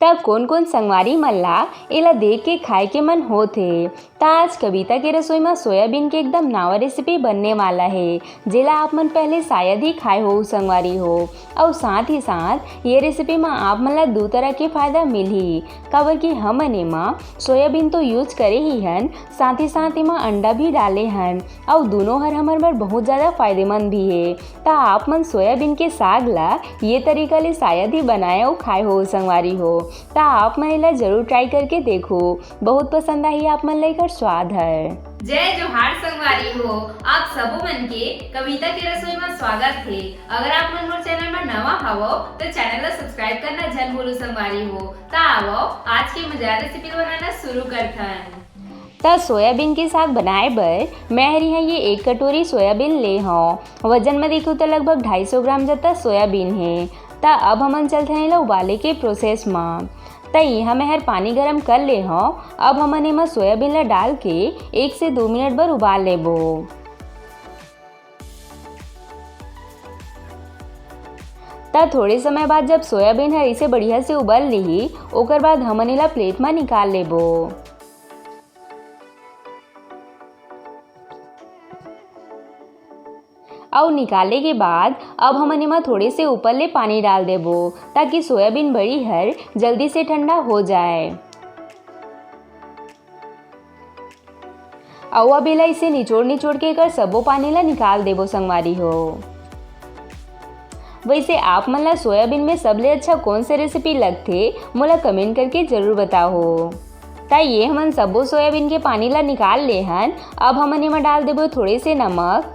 ता कौन कौन संगवारी मल्ला एला देख के खाए के मन होथे। ता आज कविता के रसोई में सोयाबीन के एकदम नावा रेसिपी बनने वाला है, जेला आप मन पहले शायद ही खाए हो संगवारी हो। और साथ ही साथ ये रेसिपी में आप मन ला दो तरह के फायदा मिलही, काबर कि हमन एमा सोयाबीन तो यूज करे ही हन, साथ ही साथ एमा अंडा भी डाले हन और दोनों हर हमर बर बहुत ज़्यादा फायदेमंद भी है। ता आप मन सोयाबीन के साग ला ये तरीका ले शायद ही बनाए और खाए हो संगवारी हो। ता आप मन इला जरूर ट्राई करके देखो, बहुत पसंद आई आप मन ला एकर स्वाद है। जय जोहार संगवारी हो, आप सबो मन के कविता के रसोई में स्वागत है। अगर आप मन मोर चैनल में नवा हवो तो चैनल ला सब्सक्राइब करना जन भूलो संगवारी हो। ता आवो आज के मजेदार रेसिपी बनाना शुरू करथन। ता सोयाबीन के साग बनाए बर मैं हरी है ये 1 कटोरी सोयाबीन ले हूँ। वजन में देखूँ तो लगभग 250 ग्राम जता सोयाबीन है। ता अब हमन चलते हैं ला उबाले के प्रोसेस में। ता यहाँ मैं हर पानी गरम कर ले हूँ। अब हमन एमा सोयाबीन ला डाल के 1 से 2 मिनट बर उबाल लेबो। ता थोड़े समय बाद जब सोयाबीन है इसे बढ़िया से उबल ली, ओकर बाद हमन एला प्लेट में निकाल लेबो। और निकाले के बाद अब हमन एमा थोड़े से ऊपर ले पानी डाल देबो, ताकि सोयाबीन बड़ी हर जल्दी से ठंडा हो जाए। और अब एला इसे निचोड़ के कर सबो पानी ला निकाल देबो संगवारी हो। वैसे आप मन ला सोयाबीन में सबले अच्छा कौन से रेसिपी लगथे मोला कमेंट करके जरूर बताओ। ता ये हमन सबो सोयाबीन के पानी ला निकाल ले हन। अब हमन एमा डाल देबो थोड़े से नमक,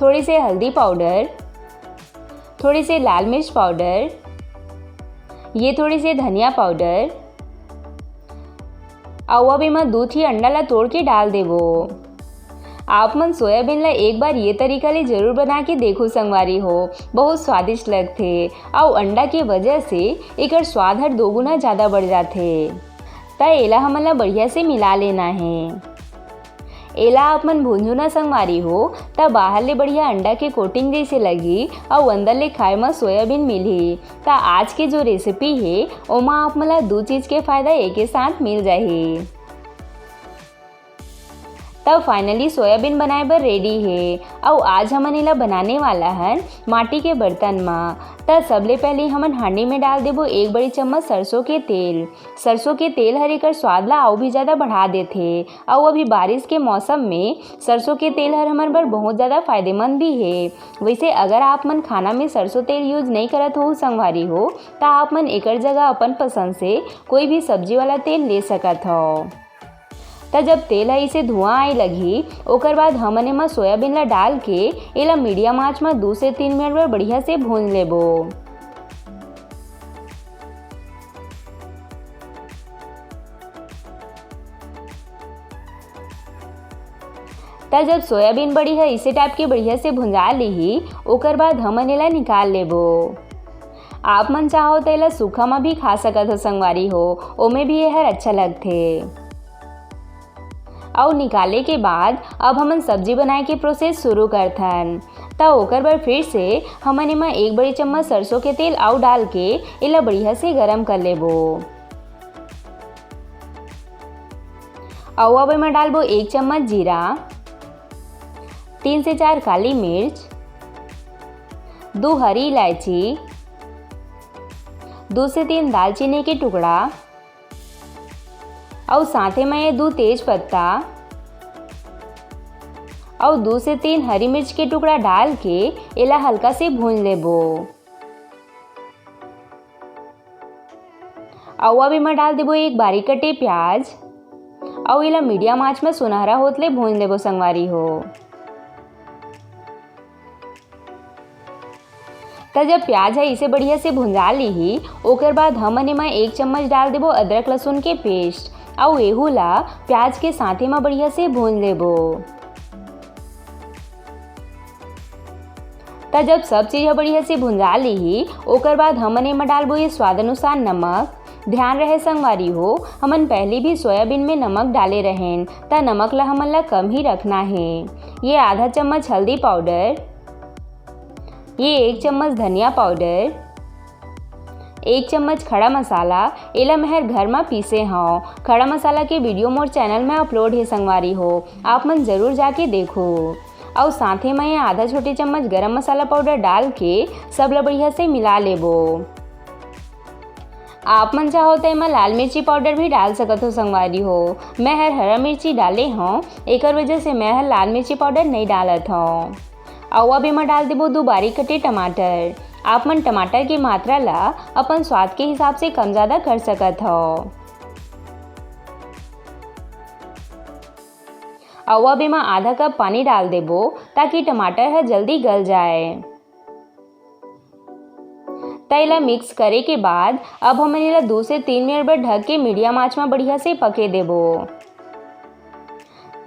थोड़ी से हल्दी पाउडर, थोड़ी से लाल मिर्च पाउडर, ये थोड़ी से धनिया पाउडर और अब एमा 2 ही अंडा ला तोड़ के डाल देबो। आप मन सोयाबीन ला एक बार ये तरीका ले जरूर बना के देखो संगवारी हो, बहुत स्वादिष्ट लगथे और अंडा के वजह से एकर स्वाद हर 2 गुना ज़्यादा बढ़ जाथे। ता एला हमन ला बढ़िया से मिला लेना है। एला आप मन भूंजो ना संगवारी हो, तब बाहर ले बढ़िया अंडा के कोटिंग जैसे लगी और अंदर ले खाए में सोयाबीन मिली। ता आज के जो रेसिपी है ओमा आप मन ला 2 चीज़ के फायदा एक ही साथ मिल जाही। तब फाइनली सोयाबीन बनाए बर रेडी है और आज हमन एला बनाने वाला हन माटी के बर्तन में। तब सबले पहले हमन हांडी में डाल देबो 1 बड़ी चम्मच सरसों के तेल। सरसों के तेल हर एकर स्वाद ला और भी ज़्यादा बढ़ा देथे और अभी बारिश के मौसम में सरसों के तेल हर हमन बर बहुत ज़्यादा फायदेमंद भी है। वैसे अगर आप मन खाना में सरसों तेल यूज नहीं करत हो संगवारी हो, तो आप मन एकर जगह अपन पसंद से कोई भी सब्जी वाला तेल ले सकत हो। त जब तेल है इसे धुआं आए लगी, ओकर बाद हमन एमा सोयाबीन ला डाल के एला मीडियम आंच में 2 से 3 मिनट बर बढ़िया से भून लेबो। त जब सोयाबीन बड़ी है इसे टाइप के बढ़िया से भुंजा ली, ओकर बाद हमन एला निकाल लेबो। आप मन चाहो तो एला सूखा में भी खा सकत हो संगवारी हो, ओमे भी यह अच्छा लगथे। और निकाले के बाद अब हमन सब्जी बनाए के प्रोसेस शुरू करथन। ता ओकर बर फिर से हमन एमा 1 बड़ी चम्मच सरसों के तेल और डाल के एला बढ़िया से गरम कर लेबो। और अब एमा डालबो 1 चम्मच जीरा, 3 से 4 काली मिर्च, 2 हरी इलायची, 2 से 3 दालचीनी के टुकड़ा और साथे में ये 2 तेज पत्ता और 2 से 3 हरी मिर्च के टुकड़ा डाल के एला हल्का से भून लेबो। और अब एमा डाल देबो 1 बारीक कटे प्याज और एला मीडियम आंच में सुनहरा होत ले भून लेबो संगवारी हो। त जब प्याज है इसे बढ़िया से भुंजा ली, ओकर बाद हमन एमा 1 चम्मच डाल देबो अदरक लहसुन के पेस्ट और एहू ला प्याज के साथे में बढ़िया से भून लेबो। त जब सब चीज़ बढ़िया से भुंजा ली, ओकर बाद हमन एमा डालबो ये स्वाद अनुसार नमक। ध्यान रहे संगवारी हो, हमन पहले भी सोयाबीन में नमक डाले रहें, त नमक ला हमन ला कम ही रखना है। ये आधा चम्मच हल्दी पाउडर, ये 1 चम्मच धनिया पाउडर, 1 चम्मच खड़ा मसाला एला महर घर में पीसे हूँ। खड़ा मसाला के वीडियो मोर चैनल में अपलोड है संगवारी हो, आप मन ज़रूर जाके देखो। और साथ ही में आधा छोटे चम्मच गरम मसाला पाउडर डाल के सब ला बढ़िया से मिला लेबो। आप मन चाहो तो एमा लाल मिर्ची पाउडर भी डाल सकत हो संगवारी हो। मैं हरा मिर्ची डाले हूँ, एक वजह से मैं लाल मिर्ची पाउडर नहीं डालत हूँ। और अब एमा डाल देबो 2 बारीक कटे टमाटर। आप मन टमाटर की मात्रा ला अपन स्वाद के हिसाब से कम ज़्यादा कर सकत हो। और अब एमा आधा कप पानी डाल देबो ताकि टमाटर है जल्दी गल जाए। तैला मिक्स करे के बाद अब हम इला 2 से 3 मिनट पर ढक के मीडियम आंच में बढ़िया से पके देबो।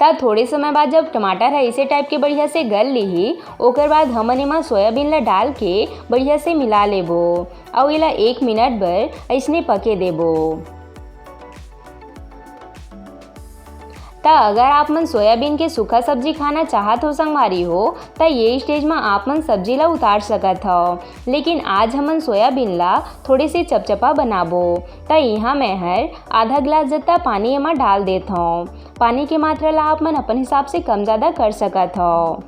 तब थोड़े समय बाद जब टमाटर है इसे टाइप के बढ़िया से गल ली, ओकर बाद हमन एमा सोयाबीन ला डाल के बढ़िया से मिला लेबो और इला 1 मिनट भर ऐसने पके देबो। अगर आप मन सोयाबीन के सूखा सब्जी खाना चाहत हो संगवारी हो तो ये स्टेज में आप मन सब्जी ला उतार सकत हो, लेकिन आज हमन सोयाबीन ला थोड़े से चपचपा बनाबो। तो यहाँ मैं हर आधा गिलास जितना पानी एमा डाल देत हूँ। पानी की मात्रा ला आप मन अपन हिसाब से कम ज़्यादा कर सकत हो।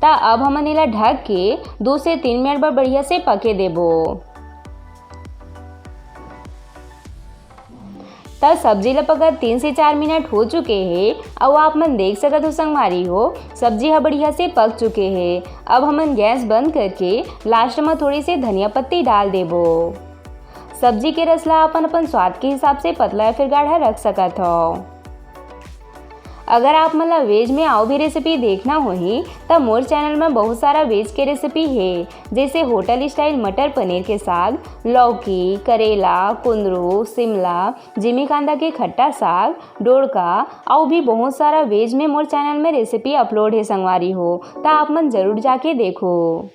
अब हमन इला ढक के 2 से 3 मिनट पर बढ़िया से पके देबो। तब सब्जी ला पकत 3 से 4 मिनट हो चुके हैं और आप मन देख सकत हो संगवारी हो सब्जी हा बढ़िया से पक चुके हैं। अब हमन गैस बंद करके लास्ट में थोड़ी सी धनिया पत्ती डाल देबो। सब्जी के रस ला अपन स्वाद के हिसाब से पतला या फिर गाढ़ा रख सकत हो। अगर आप मतलब वेज में आओ भी रेसिपी देखना होही तब मोर चैनल में बहुत सारा वेज के रेसिपी है, जैसे होटल स्टाइल मटर पनीर के साग, लौकी, करेला, कुंदरू, शिमला, जिमी कांदा के खट्टा साग, डोड़का और भी बहुत सारा वेज में मोर चैनल में रेसिपी अपलोड है संगवारी हो, तो आप मन ज़रूर जाके देखो।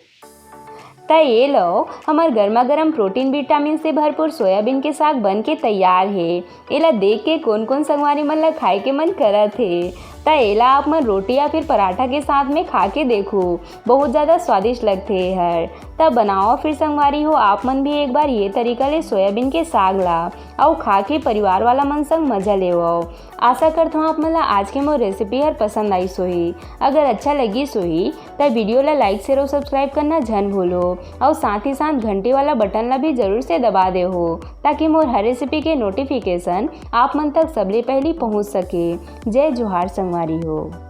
तो ये लो हमार गर्मा गर्म प्रोटीन विटामिन से भरपूर सोयाबीन के साग बन के तैयार है। एला देख के कौन कौन संगवारी मन ला खाए के मन करत है। तो एला आप मन रोटी या फिर पराठा के साथ में खा के देखो, बहुत ज़्यादा स्वादिष्ट लगते हैं। तब बनाओ फिर संगवारी हो आप मन भी एक बार ये तरीका ले सोयाबीन के साग ला और खा के परिवार वाला मन संग मजा ले। आशा करता हूँ आप मन ला आज के मोर रेसिपी हर पसंद आई सोही। अगर अच्छा लगी सोही तब वीडियो ला लाइक शेयर और सब्सक्राइब करना जन भूलो और साथ ही साथ घंटे वाला बटन ला भी जरूर से दबा दे हो, ताकि मोर हर रेसिपी के नोटिफिकेशन आप मन तक सबले पहले पहुँच सके। जय जोहार संगवारी हो।